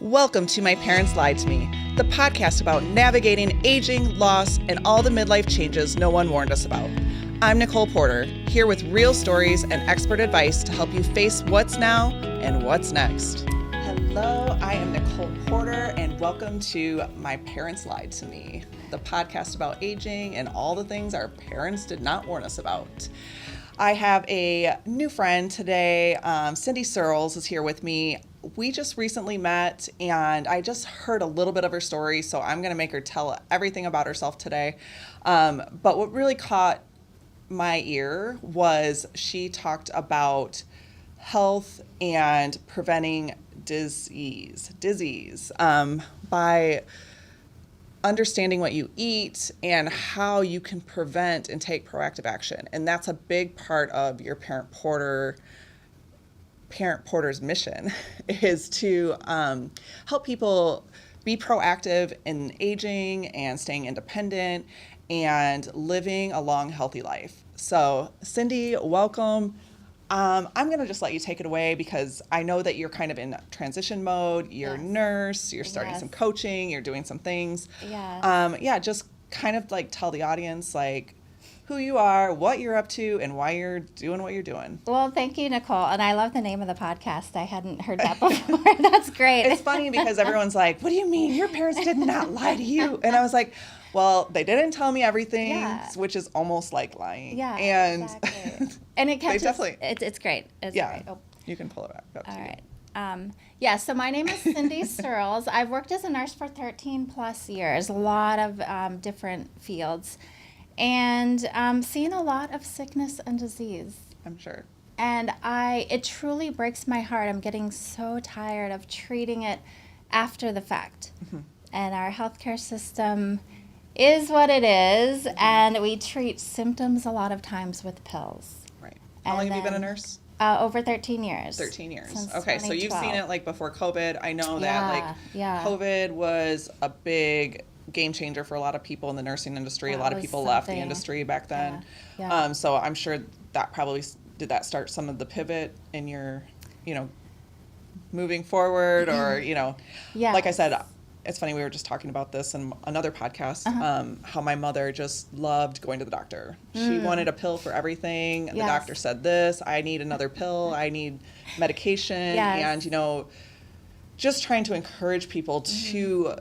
Welcome to My Parents Lied to Me, the podcast about navigating aging, loss, and all the midlife changes no one warned us about. I'm Nicole Porter, here with real stories and expert advice to help you face what's now and what's next. Hello, I am Nicole Porter, and welcome to My Parents Lied to Me, the podcast about aging and all the things our parents did not warn us about. I have a new friend today. Cyndi Searles is here with me. We just recently met, and I just heard a little bit of her story, so I'm going to make her tell everything about herself today. But what really caught my ear was she talked about health and preventing disease by understanding what you eat and how you can prevent and take proactive action. And that's a big part of your Parent Porter's mission is to help people be proactive in aging and staying independent and living a long, healthy life. So, Cyndi, welcome. I'm going to just let you take it away because I know that you're kind of in transition mode. You're a nurse, you're starting some coaching, you're doing some things. Just kind of like tell the audience like who you are, what you're up to, and why you're doing what you're doing. Well, thank you, Nicole. And I love the name of the podcast. I hadn't heard that before. That's great. It's funny because everyone's like, what do you mean? Your parents did not lie to you. And I was like, well, they didn't tell me everything, which is almost like lying. Yeah, and exactly. And it catches, it's great. It's great. Oh. You can pull it back up. All right. So my name is Cyndi Searles. I've worked as a nurse for 13 plus years, a lot of different fields, and seen a lot of sickness and disease. I'm sure. And it truly breaks my heart. I'm getting so tired of treating it after the fact. Mm-hmm. And our healthcare system is what it is, and we treat symptoms a lot of times with pills. Right. How long have you been a nurse? Over 13 years. 13 years. Since okay, 2012. So you've seen it like before COVID. I know that COVID was a big game changer for a lot of people in the nursing industry. A lot of people left the industry back then. So I'm sure that probably did that start some of the pivot in your, moving forward or, like I said, it's funny, we were just talking about this in another podcast, how my mother just loved going to the doctor. She wanted a pill for everything. The doctor said this, I need another pill, I need medication. And, just trying to encourage people to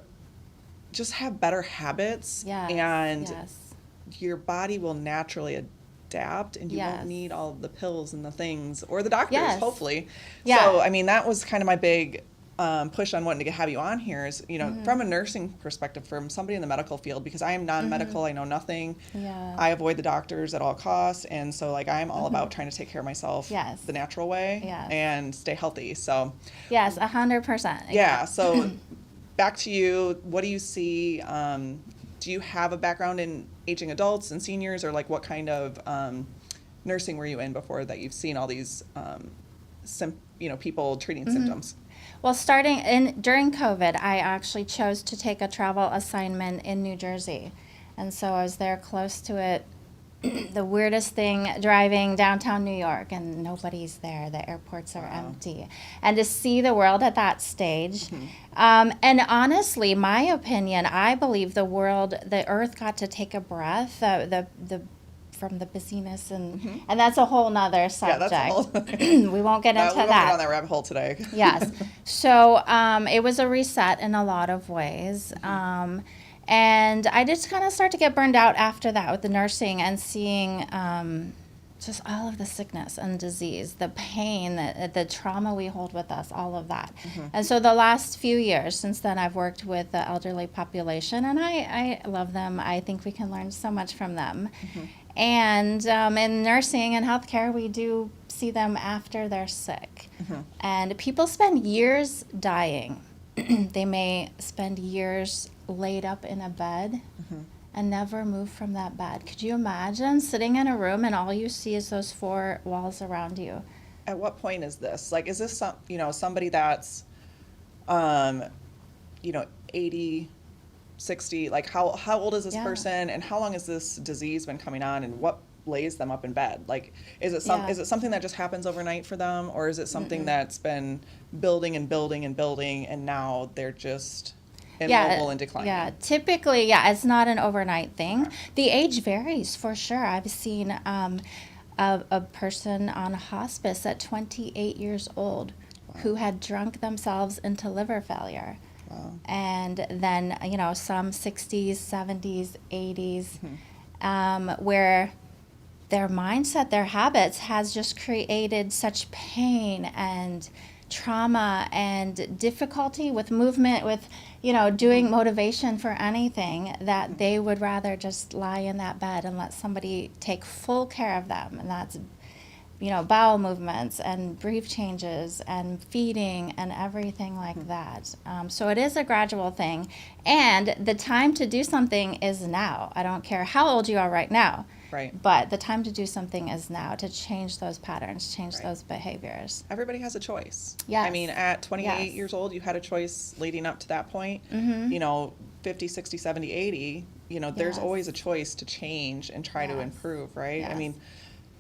just have better habits. And your body will naturally adapt and you won't need all the pills and the things or the doctors, hopefully. So, that was kind of my big push on wanting to have you on here is, from a nursing perspective, from somebody in the medical field, because I am non-medical, I know nothing. I avoid the doctors at all costs. And so I'm all about trying to take care of myself the natural way and stay healthy. So yes, 100%. Yeah. So back to you. What do you see? Do you have a background in aging adults and seniors, or what kind of nursing were you in before that you've seen all these people treating symptoms? Well, during COVID, I actually chose to take a travel assignment in New Jersey. And so I was there close to it. The weirdest thing, driving downtown New York, and nobody's there. The airports are empty. And to see the world at that stage. And honestly, my opinion, I believe the earth got to take a breath. From the busyness and that's a whole nother subject. We won't get into that. We won't get on that rabbit hole today. Yes. So it was a reset in a lot of ways. And I just kind of start to get burned out after that with the nursing and seeing just all of the sickness and disease, the pain, the trauma we hold with us, all of that. And so the last few years since then, I've worked with the elderly population, and I love them. I think we can learn so much from them. And in nursing and healthcare, we do see them after they're sick. And people spend years dying. They may spend years laid up in a bed and never move from that bed. Could you imagine sitting in a room and all you see is those four walls around you? At what point is this? Is this somebody that's 80, 60, how old is this person, and how long has this disease been coming on, and what lays them up in bed? Like, is it something that just happens overnight for them, or is it something that's been building and building and building, and now they're just immobile and declining? Yeah, typically, it's not an overnight thing. Okay. The age varies for sure. I've seen a person on hospice at 28 years old who had drunk themselves into liver failure. Wow. And then, some 60s, 70s, 80s, where their mindset, their habits has just created such pain and trauma and difficulty with movement, with, doing motivation for anything, that they would rather just lie in that bed and let somebody take full care of them. And that's, bowel movements and brief changes and feeding and everything like that. So it is a gradual thing. And the time to do something is now. I don't care how old you are right now. Right. But the time to do something is now, to change those patterns, change those behaviors. Everybody has a choice. Yes. I mean, at 28 years old, you had a choice leading up to that point. 50, 60, 70, 80, there's always a choice to change and try to improve, right? Yes. I mean,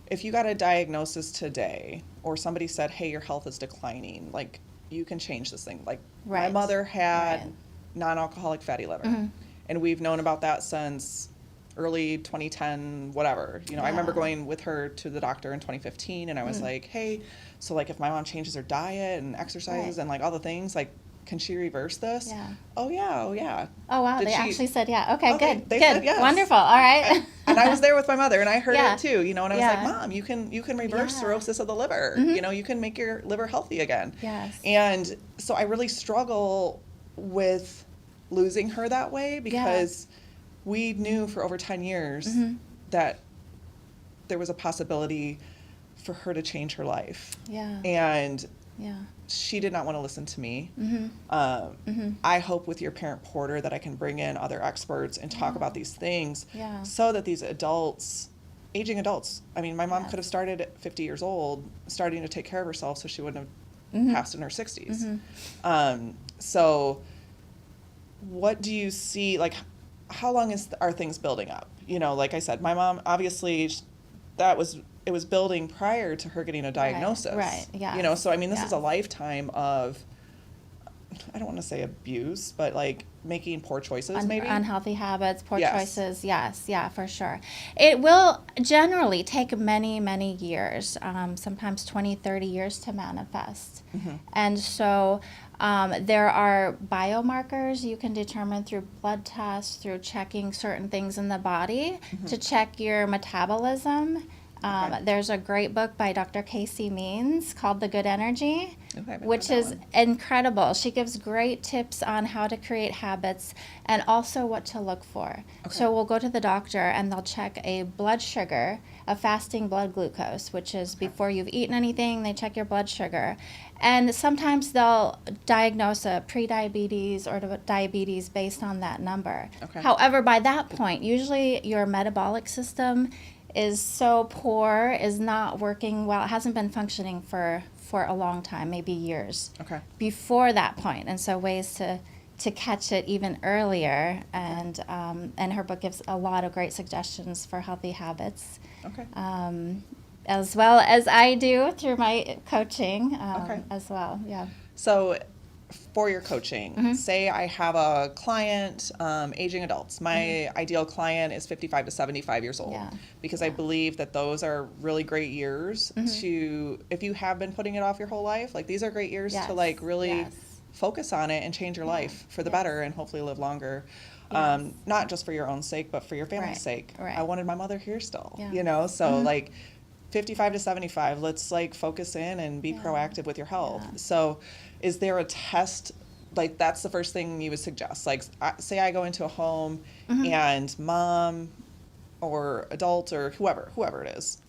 if you got a diagnosis today, or somebody said, hey, your health is declining, like, you can change this thing. Like, my mother had non-alcoholic fatty liver, and we've known about that since early 2010, whatever. I remember going with her to the doctor in 2015, and I was like, hey, so, like, if my mom changes her diet and exercises and, like, all the things, like, can she reverse this? Yeah. Oh, yeah. Oh, wow. They actually said, Okay, good. They good. said yes. Wonderful. All right. And I was there with my mother, and I heard it too, and I was like, Mom, you can reverse cirrhosis of the liver. You can make your liver healthy again. Yes. And so I really struggle with losing her that way, because we knew for over 10 years that there was a possibility for her to change her life. Yeah. And she did not want to listen to me. I hope with your parent porter that I can bring in other experts and talk about these things, so that these aging adults, I mean, my mom could have started at 50 years old, starting to take care of herself, so she wouldn't have passed in her 60s. So what do you see, like, how long are things building up? Like I said, my mom, obviously, it was building prior to her getting a diagnosis. Right. Yeah. So I mean, this is a lifetime of, I don't want to say abuse, but like making poor choices, maybe unhealthy habits, poor choices. Yes, for sure. It will generally take many, many years, sometimes 20, 30 years to manifest. And so there are biomarkers you can determine through blood tests, through checking certain things in the body to check your metabolism. There's a great book by Dr. Casey Means called The Good Energy, which is incredible. She gives great tips on how to create habits and also what to look for. So we'll go to the doctor and they'll check a blood sugar, a fasting blood glucose, which is before you've eaten anything, they check your blood sugar. And sometimes they'll diagnose a prediabetes or diabetes based on that number. However, by that point, usually your metabolic system is so poor, is not working well, it hasn't been functioning for a long time, maybe years before that point. And so ways to catch it even earlier, and her book gives a lot of great suggestions for healthy habits, as well as I do through my coaching as well. So for your coaching, say I have a client, aging adults. My ideal client is 55 to 75 years old, because I believe that those are really great years to, if you have been putting it off your whole life, like these are great years to like really focus on it and change your life for the better and hopefully live longer. Not just for your own sake, but for your family's sake. I wanted my mother here still, so like 55 to 75, let's like focus in and be proactive with your health. So is there a test, like that's the first thing you would suggest? Like say I go into a home and mom or adult or whoever it is,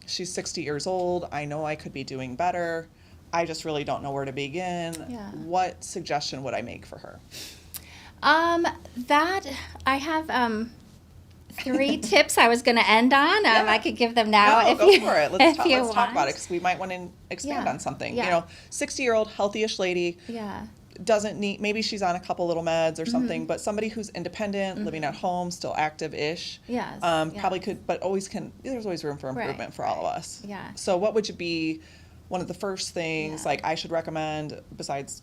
she's 60 years old. I know I could be doing better. I just really don't know where to begin. What suggestion would I make for her? That I have 3 tips I was going to end on. I could give them now. No, if go you, for it. Let's talk about it, because we might want to expand on something. 60-year-old healthy-ish lady. doesn't need, maybe she's on a couple little meds or something, but somebody who's independent, living at home, still active-ish, Yes. probably could, but there's always room for improvement for all of us. Yeah. So what would be one of the first things Yeah. like I should recommend besides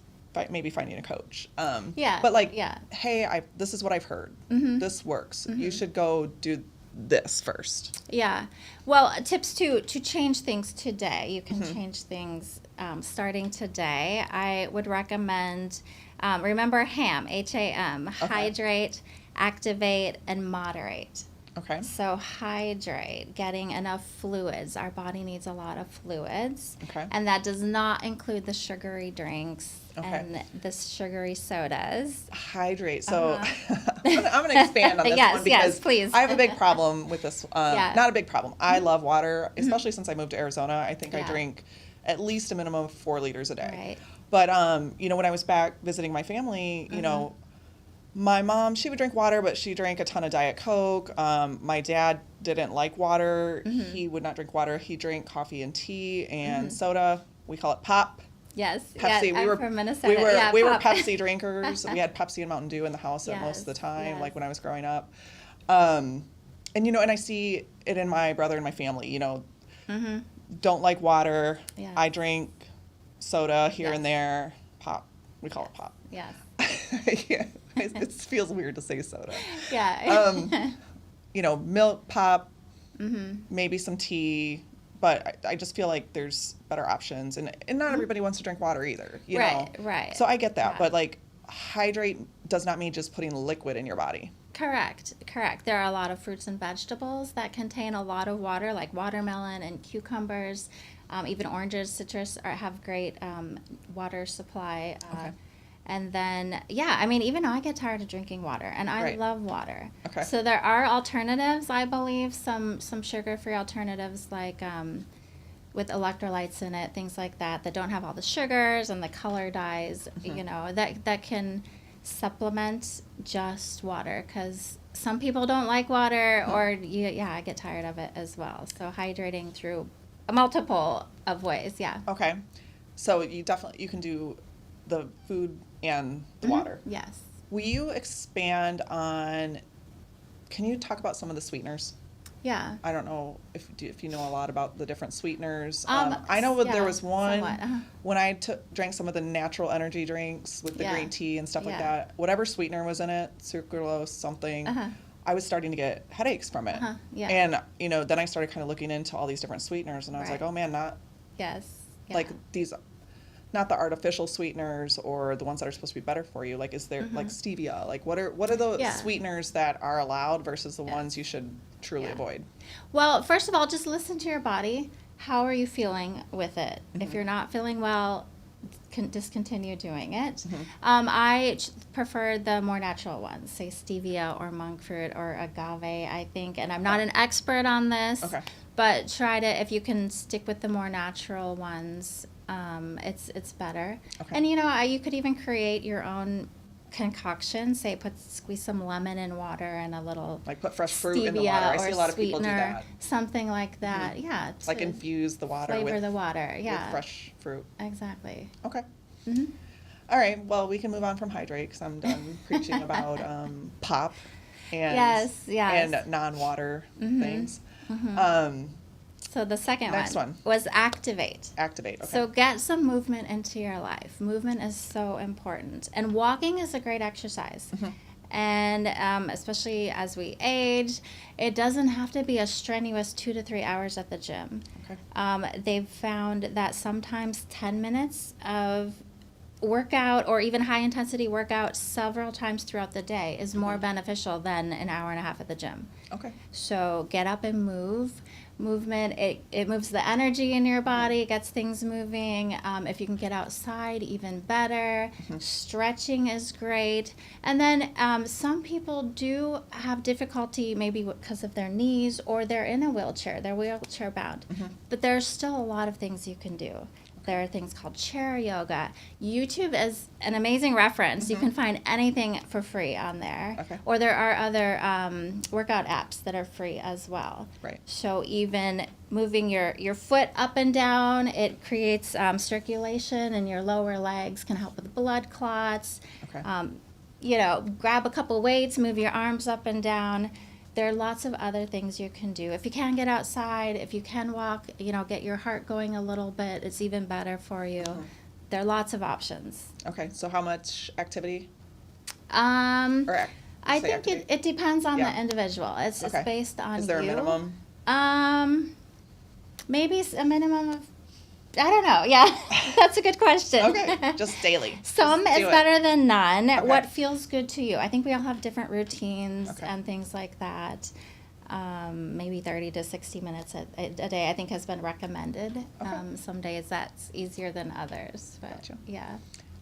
maybe finding a coach? Yeah. But like, yeah. hey, this is what I've heard. This works. You should go do this first. Yeah. Well, tips to change things today. You can change things starting today. I would recommend, remember HAM, H-A-M, hydrate, activate, and moderate. Okay. So hydrate, getting enough fluids. Our body needs a lot of fluids. Okay. And that does not include the sugary drinks and the sugary sodas. Hydrate. So I'm going to expand on this one because yes, please. I have a big problem with this. Not a big problem. I love water, especially since I moved to Arizona. I think I drink at least a minimum of 4 liters a day. Right. But, you know, when I was back visiting my family, you know, my mom, she would drink water, but she drank a ton of Diet Coke. My dad didn't like water. He would not drink water. He drank coffee and tea and soda. We call it pop. Yes. Pepsi. I'm from Minnesota. We were Pepsi drinkers. We had Pepsi and Mountain Dew in the house most of the time, like when I was growing up. And, you know, and I see it in my brother and my family, you know, don't like water. Yes. I drink soda here and there. Pop. We call it pop. Yes. Yeah. It feels weird to say soda. Yeah. You know, milk, pop, maybe some tea, but I just feel like there's better options, and not everybody wants to drink water either, you know? Right. So I get that, but like hydrate does not mean just putting liquid in your body. Correct. There are a lot of fruits and vegetables that contain a lot of water, like watermelon and cucumbers, even oranges, citrus have great water supply. And then, I mean, even I get tired of drinking water, and I love water. Okay. So there are alternatives, I believe, some sugar-free alternatives like with electrolytes in it, things like that don't have all the sugars and the color dyes, you know, that can supplement just water, because some people don't like water, or I get tired of it as well. So hydrating through a multiple of ways, Okay. So you can do the food and the water. Yes. Will you expand on, can you talk about some of the sweeteners? Yeah. I don't know if you know a lot about the different sweeteners. I know there was one when I drank some of the natural energy drinks with the green tea and stuff like that. Whatever sweetener was in it, sucralose, something, I was starting to get headaches from it. And, you know, then I started kind of looking into all these different sweeteners, and I was like, oh man, like these, not the artificial sweeteners or the ones that are supposed to be better for you. Like, is there like stevia? Like, what are the sweeteners that are allowed versus the ones you should truly avoid? Well, first of all, just listen to your body. How are you feeling with it? If you're not feeling well, discontinue doing it. I prefer the more natural ones, say stevia or monk fruit or agave, I think. And I'm not an expert on this, but try to, if you can stick with the more natural ones, it's better. And you know, you could even create your own concoction. Say, squeeze some lemon in water and a little like put fresh fruit in the water. I see a lot of people do that. Something like that. Yeah. Like infuse the water flavor the water. Yeah. With fresh fruit. Exactly. Okay. All right. Well, we can move on from hydrate because I'm done preaching about pop and and non-water things. So the second Next one was activate. Activate, okay. So get some movement into your life. Movement is so important. And walking is a great exercise. And especially as we age, it doesn't have to be a strenuous 2 to 3 hours at the gym. They've found that sometimes 10 minutes of workout or even high intensity workout several times throughout the day is more beneficial than an hour and a half at the gym. So get up and move. Movement, it moves the energy in your body, gets things moving. If you can get outside, even better. Stretching is great. And then some people do have difficulty maybe because of their knees, or they're in a wheelchair, they're wheelchair bound. But there's still a lot of things you can do. There are things called chair yoga. YouTube is an amazing reference. You can find anything for free on there. Okay. Or there are other workout apps that are free as well. Right. So even moving your foot up and down, it creates circulation in your lower legs, can help with blood clots. Okay. Grab a couple weights, move your arms up and down. There are lots of other things you can do. If you can get outside, if you can walk, get your heart going a little bit, it's even better for you. There are lots of options. Okay, so how much activity? I think it depends on the individual. It's based on you. Is there a minimum? Maybe a minimum of, I don't know. Yeah, that's a good question. Okay, just daily. Some is better than none. Okay. What feels good to you? I think we all have different routines and things like that. Maybe 30 to 60 minutes a day, I think, has been recommended. Okay. Some days that's easier than others. But Gotcha. Yeah.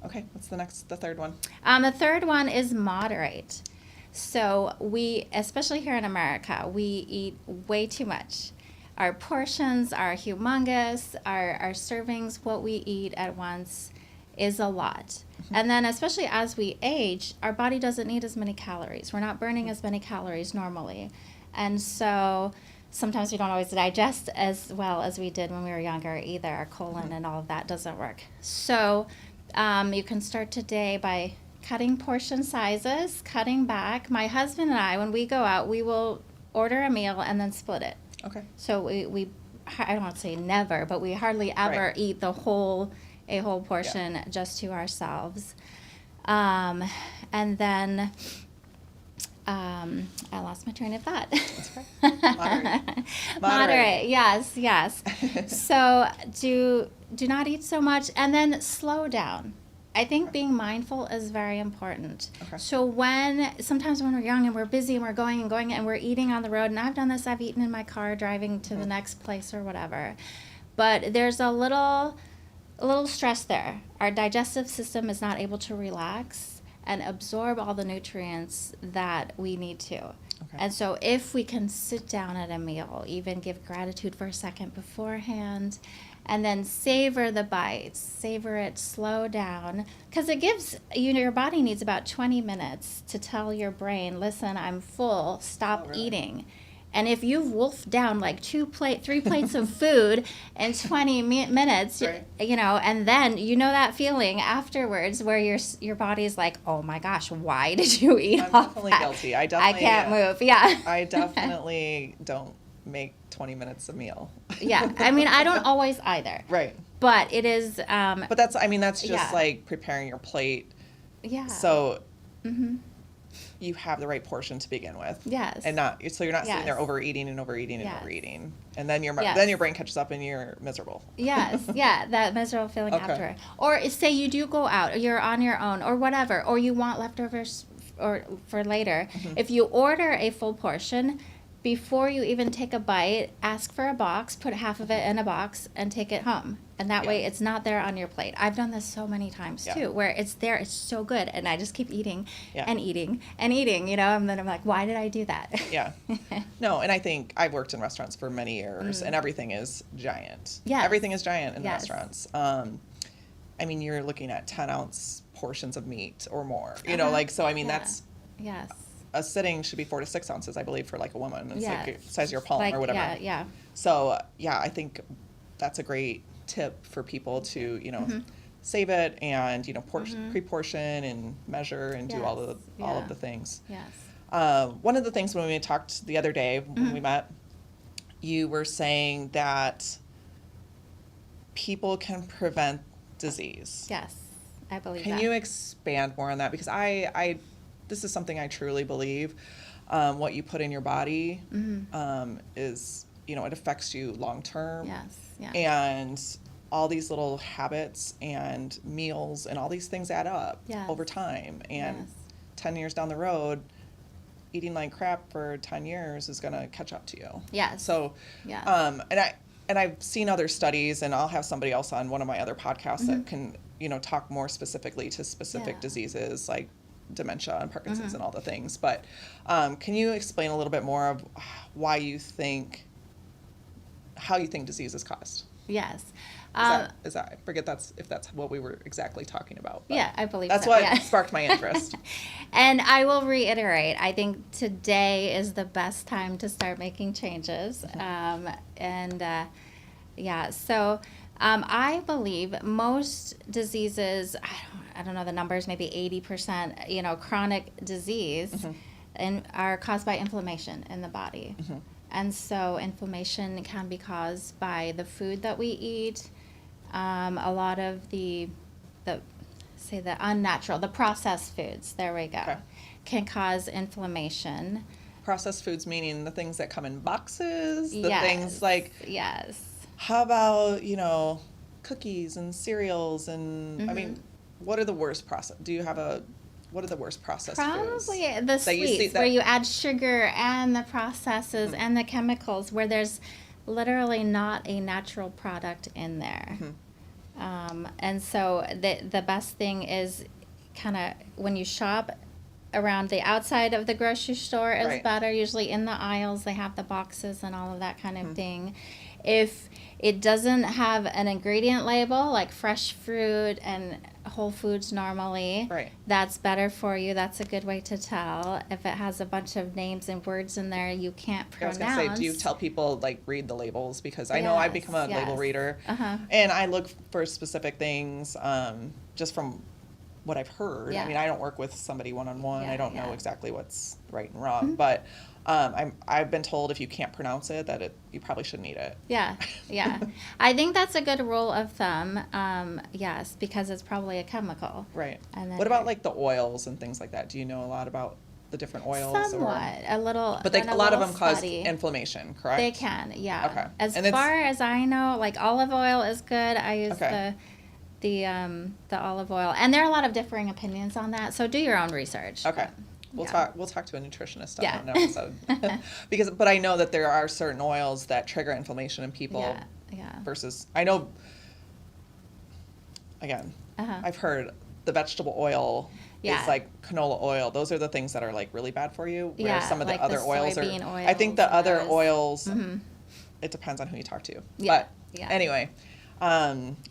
Okay, what's the third one? The third one is moderate. So we, especially here in America, we eat way too much. Our portions are humongous. Our servings, what we eat at once, is a lot. And then especially as we age, our body doesn't need as many calories. We're not burning as many calories normally. And so sometimes we don't always digest as well as we did when we were younger either. Our colon and all of that doesn't work. So you can start today by cutting portion sizes, cutting back. My husband and I, when we go out, we will order a meal and then split it. Okay. So we I don't want to say never, but we hardly ever eat a whole portion just to ourselves. And then I lost my train of thought. That's okay. Moderate. Yes. So do not eat so much, and then slow down. I think being mindful is very important. Okay. So sometimes when we're young and we're busy and we're going and we're eating on the road, and I've done this, I've eaten in my car driving to the next place or whatever, but there's a little stress there. Our digestive system is not able to relax and absorb all the nutrients that we need to. Okay. And so if we can sit down at a meal, even give gratitude for a second beforehand, and then savor the bites, savor it, slow down, because it gives, your body needs about 20 minutes to tell your brain, listen, I'm full, stop eating. And if you've wolfed down like 3 plates of food in 20 minutes, and then that feeling afterwards where your body's like, oh my gosh, why did you eat I'm all definitely that? guilty. I can't move. Yeah. I definitely don't make 20 minutes a meal. Yeah. I mean, I don't always either. Right. But it is. But that's just like preparing your plate. Yeah. So you have the right portion to begin with. Yes. And so you're not sitting there overeating and overeating and overeating. And then your brain catches up and you're miserable. Yes. Yeah. That miserable feeling after. Or say you do go out, or you're on your own or whatever, or you want leftovers or for later. If you order a full portion, before you even take a bite, ask for a box, put half of it in a box, and take it home. And that way it's not there on your plate. I've done this so many times, too, where it's there, it's so good, and I just keep eating and eating and eating, and then I'm like, why did I do that? Yeah. No, and I think I've worked in restaurants for many years, and everything is giant. Yes. Everything is giant in restaurants. I mean, you're looking at 10-ounce portions of meat or more, that's... Yes. A sitting should be 4 to 6 ounces, I believe, for like a woman. It's like the size of your palm or whatever. Yeah. So I think that's a great tip for people to, save it and, pre-portion and measure and do all of the things. Yes. One of the things when we talked the other day when we met, you were saying that people can prevent disease. Yes, I believe that. Can you expand more on that? Because this is something I truly believe. What you put in your body is, it affects you long term. Yes. Yeah. And all these little habits and meals and all these things add up over time. And 10 years down the road, eating like crap for 10 years is going to catch up to you. Yes. So, and I've seen other studies, and I'll have somebody else on one of my other podcasts that can, talk more specifically to specific diseases like dementia and Parkinson's and all the things. But can you explain a little bit more of how you think disease is caused? Yes. Is that I forget if that's what we were exactly talking about. Yeah, I believe that's so. what Yeah. sparked my interest. And I will reiterate, I think today is the best time to start making changes. So I believe most diseases, I don't know the numbers, maybe 80%, chronic disease and are caused by inflammation in the body. And so inflammation can be caused by the food that we eat, a lot of the unnatural, the processed foods, there we go, can cause inflammation. Processed foods meaning the things that come in boxes, things like, how about, cookies and cereals and, I mean, what are the worst what are the worst processed foods? Probably the sweets, where you add sugar and the processes and the chemicals, where there's literally not a natural product in there. And so the best thing is kind of when you shop around the outside of the grocery store is better. Usually in the aisles they have the boxes and all of that kind of thing. If it doesn't have an ingredient label like fresh fruit and whole foods normally, that's better for you. That's a good way to tell. If it has a bunch of names and words in there you can't pronounce. I was going to say, do you tell people read the labels? Because I know I've become a label reader and I look for specific things just from what I've heard. I mean, I don't work with somebody one-on-one. I don't know exactly what's right and wrong, but I've been told if you can't pronounce it, that you probably shouldn't eat it. Yeah. I think that's a good rule of thumb. Yes, because it's probably a chemical. Right. And what about the oils and things like that? Do you know a lot about the different oils? Somewhat, a little. But a lot of them cause inflammation, correct? They can, yeah. Okay. As far as I know, olive oil is good. I use the olive oil, and there are a lot of differing opinions on that. So do your own research. Okay. We'll talk to a nutritionist on an episode. But I know that there are certain oils that trigger inflammation in people. Versus, I know, again, I've heard the vegetable oil is like canola oil. Those are the things that are really bad for you. Whereas some of the other oils are. I think the other oils. It depends on who you talk to. But anyway,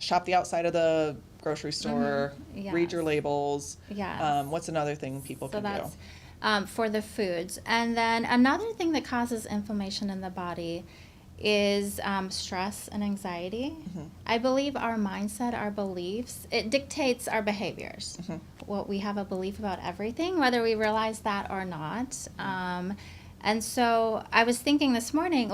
shop the outside of the grocery store, read your labels. What's another thing people can do? For the foods. And then another thing that causes inflammation in the body is stress and anxiety. I believe our mindset, our beliefs, it dictates our behaviors. What we have a belief about everything, whether we realize that or not. And so I was thinking this morning,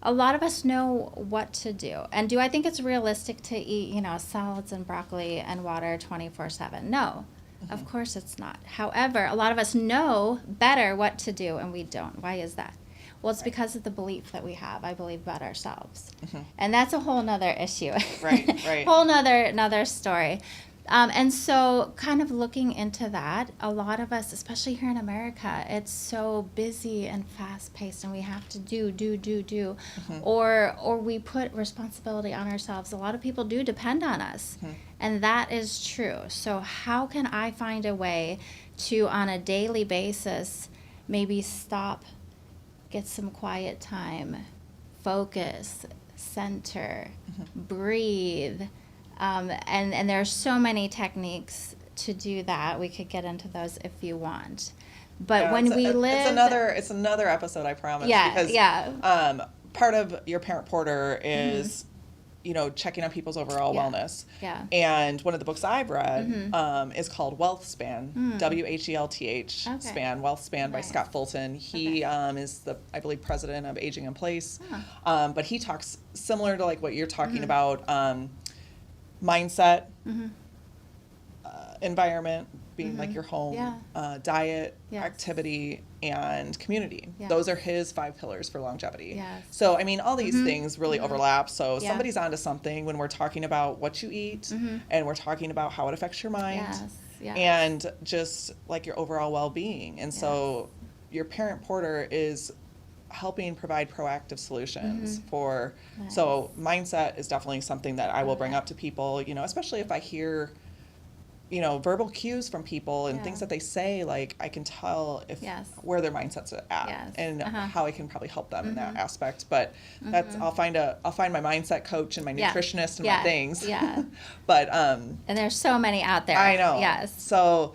a lot of us know what to do. And do I think it's realistic to eat, salads and broccoli and water 24/7? No, of course it's not. However, a lot of us know better what to do and we don't. Why is that? Well, it's because of the belief that we have, I believe, about ourselves. And that's a whole nother issue. Right. Whole nother story. And so kind of looking into that, a lot of us, especially here in America, it's so busy and fast-paced and we have to do. Or we put responsibility on ourselves. A lot of people do depend on us. And that is true. So how can I find a way to, on a daily basis, maybe stop, get some quiet time, focus, center, breathe. And there are so many techniques to do that. We could get into those if you want. But when we live... It's another episode, I promise. Because part of your parent porter is, checking on people's overall wellness. And one of the books I've read is called Wealth Span, WHELTH Span, Wealth Span by Scott Fulton. He is the, I believe, president of Aging in Place. But he talks similar to what you're talking about, mindset, environment, being your home, diet, activity, and community. Those are his 5 pillars for longevity. So, I mean, all these things really overlap. So somebody's onto something when we're talking about what you eat and we're talking about how it affects your mind and just your overall well-being. And so your parent porter is helping provide proactive solutions for, so mindset is definitely something that I will bring up to people, especially if I hear verbal cues from people and things that they say, like I can tell if where their mindset's at and how I can probably help them in that aspect. But that's I'll find my mindset coach and my nutritionist and my things. Yeah. But and there's so many out there. I know. Yes. So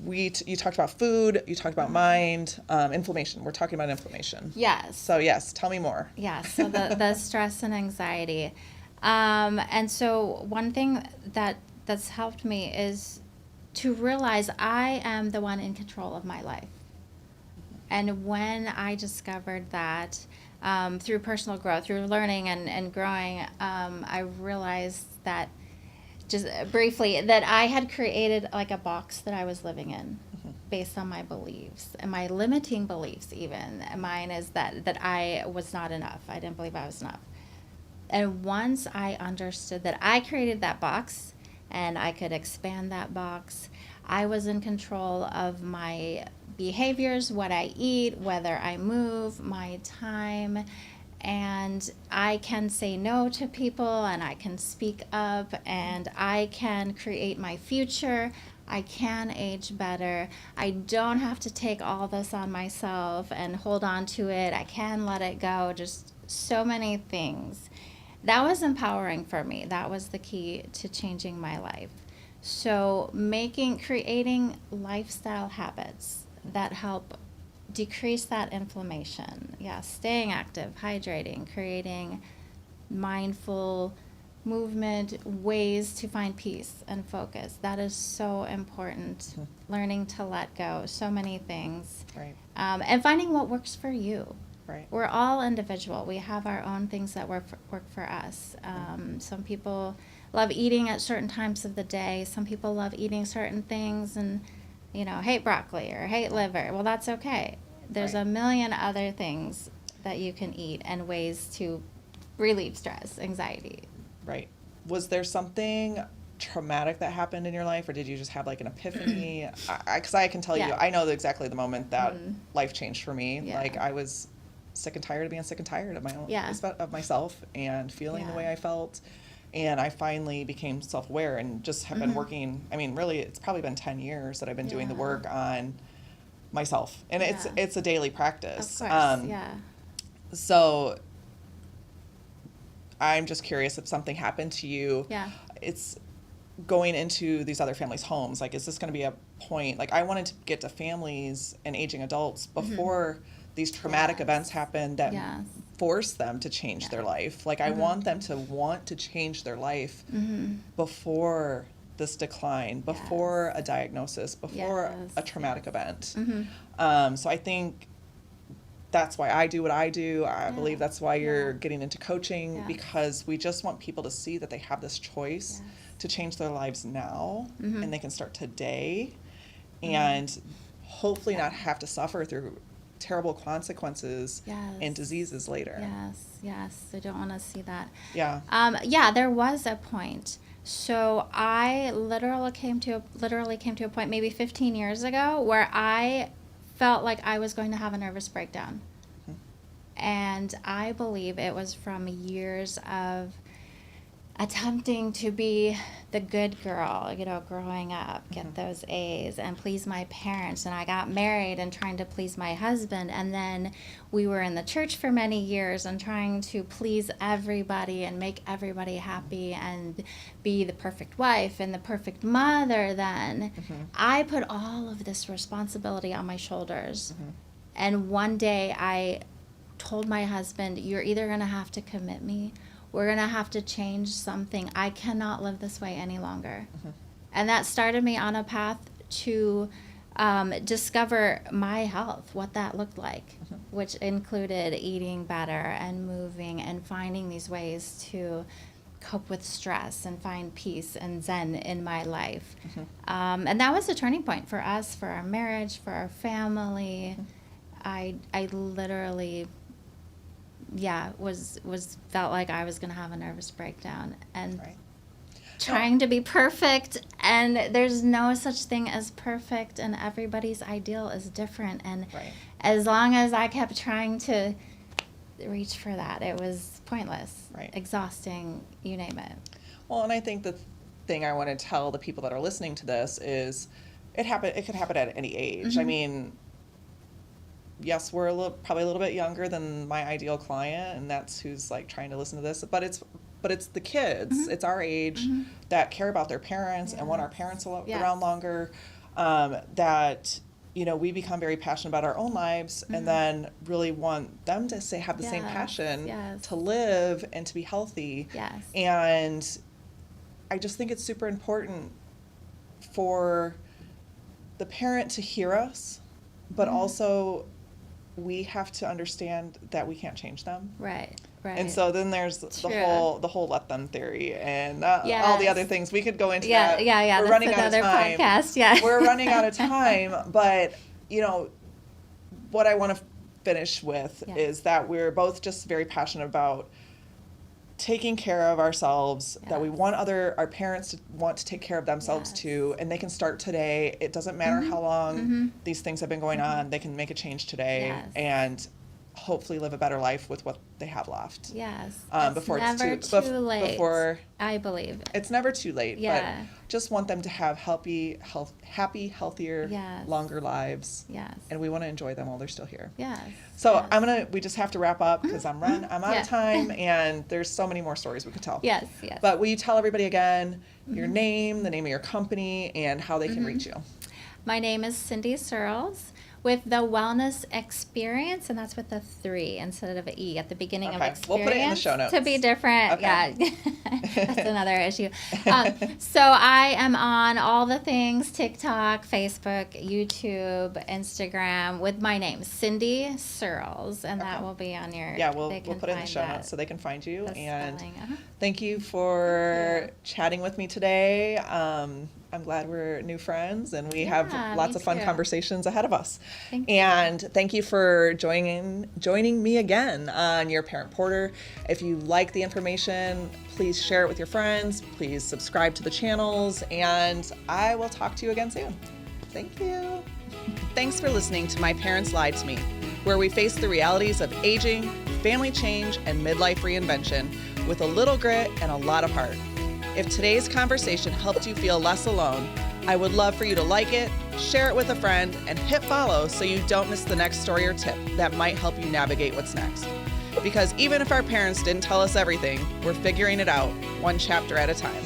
you talked about food, you talked about mind, inflammation. We're talking about inflammation. Yes. So yes, tell me more. Yes. So the stress and anxiety. And so one thing that's helped me is to realize I am the one in control of my life. And when I discovered that through personal growth, through learning and growing, I realized that, just briefly, that I had created like a box that I was living in based on my beliefs and my limiting beliefs even. Mine is that I was not enough. I didn't believe I was enough. And once I understood that I created that box and I could expand that box, I was in control of my behaviors, what I eat, whether I move, my time, and I can say no to people and I can speak up and I can create my future. I can age better. I don't have to take all this on myself and hold on to it. I can let it go. Just so many things. That was empowering for me. That was the key to changing my life. So creating lifestyle habits that help decrease that inflammation. Yeah, staying active, hydrating, creating mindful movement, ways to find peace and focus. That is so important. Learning to let go, so many things. Right. And finding what works for you. Right. We're all individual. We have our own things that work for us. Some people love eating at certain times of the day. Some people love eating certain things and, hate broccoli or hate liver. Well, that's okay. There's a million other things that you can eat and ways to relieve stress, anxiety. Right. Was there something traumatic that happened in your life, or did you just have like an epiphany? Because I can tell you, I know exactly the moment that life changed for me. Yeah. Like I was sick and tired of being sick and tired of my own of myself and feeling the way I felt. And I finally became self-aware and just have been working. I mean, really, it's probably been 10 years that I've been doing the work on myself. And it's a daily practice. Of course, So I'm just curious if something happened to you. Yeah. It's going into these other families' homes. Like, is this going to be a point? Like, I wanted to get to families and aging adults before these traumatic events happen that force them to change their life. Like, I want them to want to change their life before this decline, before a diagnosis, before a traumatic event. So I think that's why I do what I do. I believe that's why you're getting into coaching, because we just want people to see that they have this choice to change their lives now, and they can start today, and hopefully not have to suffer through terrible consequences and diseases later. Yes. I don't want to see that. Yeah. There was a point. So I literally came to a point maybe 15 years ago where I felt like I was going to have a nervous breakdown. And I believe it was from years of attempting to be the good girl, growing up, get those A's and please my parents. And I got married and trying to please my husband. And then we were in the church for many years and trying to please everybody and make everybody happy and be the perfect wife and the perfect mother then. I put all of this responsibility on my shoulders. And one day I told my husband, you're either going to have to commit me, we're going to have to change something. I cannot live this way any longer. And that started me on a path to discover my health, what that looked like, which included eating better and moving and finding these ways to cope with stress and find peace and zen in my life. And that was a turning point for us, for our marriage, for our family. I literally was felt like I was going to have a nervous breakdown and trying to be perfect, and there's no such thing as perfect, and everybody's ideal is different, and as long as I kept trying to reach for that, it was pointless, exhausting, you name it. Well, and I think that thing I want to tell the people that are listening to this is it could happen at any age. Mm-hmm. I mean, yes, we're probably a little bit younger than my ideal client, and that's who's like trying to listen to this, but it's the kids, Mm-hmm. it's our age Mm-hmm. that care about their parents and want our parents around longer, that, you know, we become very passionate about our own lives, and then really want them to have the same passion to live and to be healthy. Yes. And I just think it's super important for the parent to hear us, but also we have to understand that we can't change them. Right. And so then there's the whole let them theory and all the other things we could go into. Yeah. We're running out of time. Podcast. Yeah. We're running out of time, but you know what I want to finish with is that we're both just very passionate about taking care of ourselves, that we want our parents to want to take care of themselves too, and they can start today. It doesn't matter how long these things have been going on, they can make a change today and hopefully live a better life with what they have left. Yes. Before it's never it's too late. Before I believe. It's never too late, Yeah. but just want them to have happy, healthier, longer lives. Yes. And we want to enjoy them while they're still here. Yes. So we just have to wrap up because I'm out of time and there's so many more stories we could tell. Yes. But will you tell everybody again your name, the name of your company, and how they can reach you? My name is Cyndi Searles with the Wellness Experience, and that's with a 3 instead of an E at the beginning of experience. We'll put it in the show notes. To be different. Okay. Yeah. That's another issue. So I am on all the things, TikTok, Facebook, YouTube, Instagram, with my name, Cyndi Searles, and that will be on your... Yeah, we'll put it in the show notes so they can find you. And thank you for chatting with me today. I'm glad we're new friends and we have lots of fun conversations ahead of us. And thank you for joining me again on Your Parent Porter. If you like the information, please share it with your friends. Please subscribe to the channels, and I will talk to you again soon. Thank you. Thanks for listening to My Parents Lied to Me, where we face the realities of aging, family change, and midlife reinvention with a little grit and a lot of heart. If today's conversation helped you feel less alone, I would love for you to like it, share it with a friend, and hit follow so you don't miss the next story or tip that might help you navigate what's next. Because even if our parents didn't tell us everything, we're figuring it out one chapter at a time.